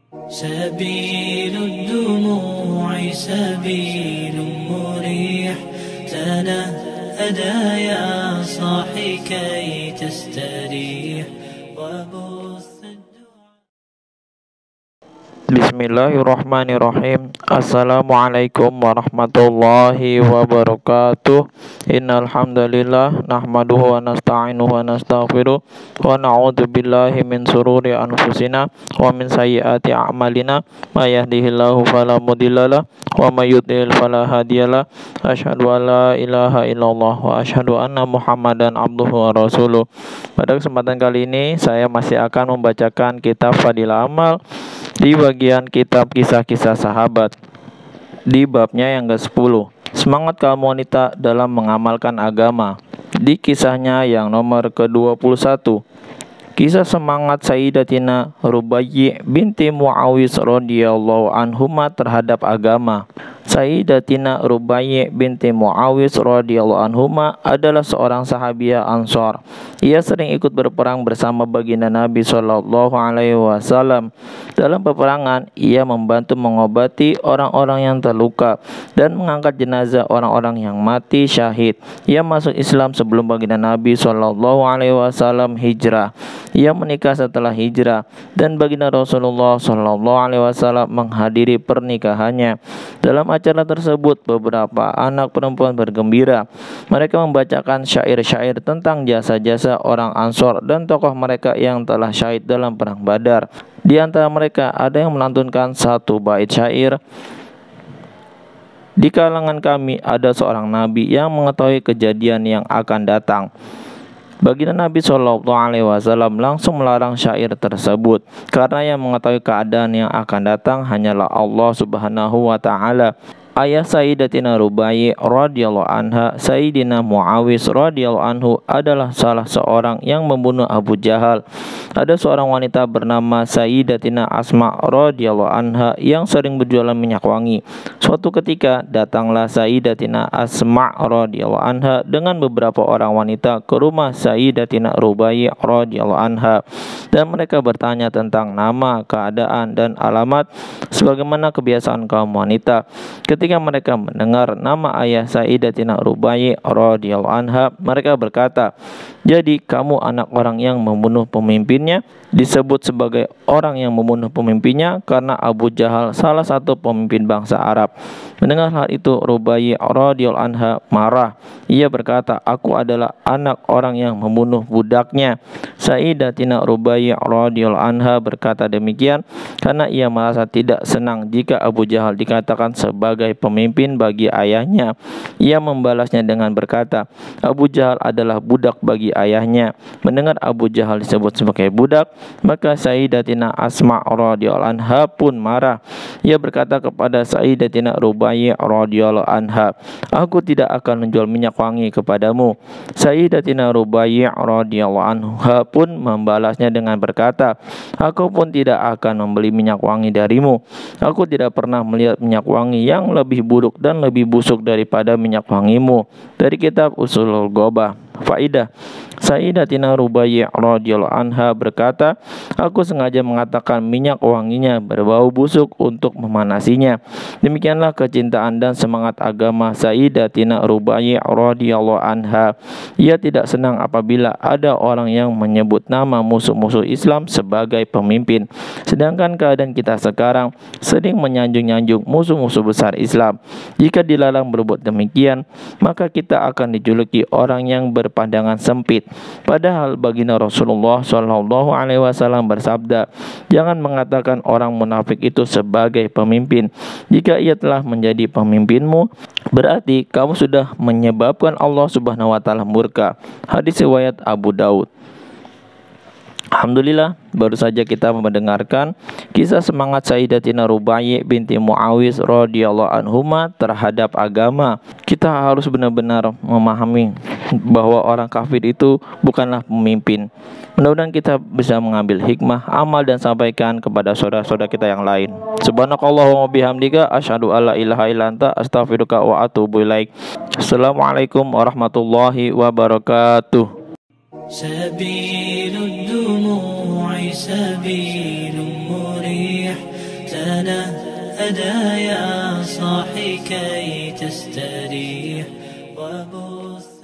سبيل الدموع سبيل مريح تنهدى يا صاحي كي تستريح وبث Bismillahirrahmanirrahim. Assalamualaikum warahmatullahi wabarakatuh. Innal hamdalillah nahmaduhu wa nasta'inuhu wa nastaghfiruh wa na'udzu billahi min sururi anfusina wa min sayyiati a'malina. May yahdihillahu fala mudhillalah wa may yudlil fala hadiyalah. Asyhadu an la ilaha illallah wa asyhadu anna Muhammadan abduhu wa rasuluh. Pada kesempatan kali ini saya masih akan membacakan kitab Fadilah Amal di bagian kitab kisah-kisah sahabat di babnya yang ke-10, semangat kaum wanita dalam mengamalkan agama. Di kisahnya yang nomor ke-21, kisah semangat Sayyidatina Rubayyi binti Muawis radhiyallahu anhuma terhadap agama. Sayyidatina Rubayyi binti Muawis radhiyallahu anhuma adalah seorang sahabiah Ansor. Ia sering ikut berperang bersama baginda Nabi Shallallahu alaihi wasallam. Dalam peperangan, ia membantu mengobati orang-orang yang terluka dan mengangkat jenazah orang-orang yang mati syahid. Ia masuk Islam sebelum baginda Nabi Shallallahu alaihi wasallam hijrah. Ia menikah setelah hijrah dan baginda Rasulullah Shallallahu alaihi wasallam menghadiri pernikahannya. Dalam acara tersebut, beberapa anak perempuan bergembira. Mereka membacakan syair-syair tentang jasa-jasa orang Ansor dan tokoh mereka yang telah syahid dalam perang Badar. Di antara mereka ada yang melantunkan satu bait syair. Di kalangan kami ada seorang nabi yang mengetahui kejadian yang akan datang. Baginda Nabi Shallallahu alaihi wasallam langsung melarang syair tersebut karena yang mengetahui keadaan yang akan datang hanyalah Allah Subhanahu wa taala. Ayah Sayyidatina Rubayyi radhiyallahu anha, Sayyidina Muawis radhiyallahu anhu adalah salah seorang yang membunuh Abu Jahal. Ada seorang wanita bernama Sayyidatina Asma radhiyallahu anha yang sering berjualan minyak wangi. Suatu ketika datanglah Sayyidatina Asma radhiyallahu anha dengan beberapa orang wanita ke rumah Sayyidatina Rubayyi radhiyallahu anha dan mereka bertanya tentang nama, keadaan dan alamat sebagaimana kebiasaan kaum wanita. Ketika mereka mendengar nama ayah Sayyidatina Rubayyi radhiyallahu anha, mereka berkata, "Jadi kamu anak orang yang membunuh pemimpinnya?" Disebut sebagai orang yang membunuh pemimpinnya karena Abu Jahal salah satu pemimpin bangsa Arab. Mendengar hal itu, Rubayyi radhiyallahu anha marah. Ia berkata, "Aku adalah anak orang yang membunuh budaknya." Sayyidatina Rubayyi radhiyallahu anha berkata demikian karena ia merasa tidak senang jika Abu Jahal dikatakan sebagai pemimpin bagi ayahnya. Ia membalasnya dengan berkata, "Abu Jahal adalah budak bagi ayahnya." Mendengar Abu Jahal disebut sebagai budak, maka Sayyidatina Asma radhiyallahu anha pun marah. Ia berkata kepada Sayyidatina Rubayyi radhiyallahu anha, "Aku tidak akan menjual minyak wangi kepadamu." Sayyidatina Rubayyi radhiyallahu anha pun membalasnya dengan berkata, "Aku pun tidak akan membeli minyak wangi darimu. Aku tidak pernah melihat minyak wangi yang lebih buruk dan lebih busuk daripada minyak wangimu." Dari kitab Ushulul Ghobah. Faidah, Sayyidatina Rubayyi radhiyallahu anha berkata, "Aku sengaja mengatakan minyak wanginya berbau busuk untuk memanasinya." Demikianlah kecintaan dan semangat agama Sayyidatina Rubayyi radhiyallahu anha. Ia tidak senang apabila ada orang yang menyebut nama musuh-musuh Islam sebagai pemimpin. Sedangkan keadaan kita sekarang sering menyanjung-nyanjung musuh-musuh besar Islam. Jika dilarang berbuat demikian, maka kita akan dijuluki orang yang berpandangan sempit. Padahal baginda Rasulullah Shallallahu alaihi wasallam bersabda, "Jangan mengatakan orang munafik itu sebagai pemimpin. Jika ia telah menjadi pemimpinmu, berarti kamu sudah menyebabkan Allah Subhanahu wa taala murka." Hadis riwayat Abu Daud. Alhamdulillah, baru saja kita mendengarkan kisah semangat Sayyidatina Rubayyi binti Muawis radhiyallahu anhuma terhadap agama. Kita harus benar-benar memahami bahwa orang kafir itu bukanlah pemimpin. Mudah-mudahan kita bisa mengambil hikmah, amal dan sampaikan kepada saudara-saudara kita yang lain. Subhanakallahumma bihamdika asyhadu alla ilaha illa anta astaghfiruka wa atubu ilaik. Assalamualaikum warahmatullahi wabarakatuh. سبيل الدموع سبيل مريح تنهدى يا صاحي كي تستريح وبث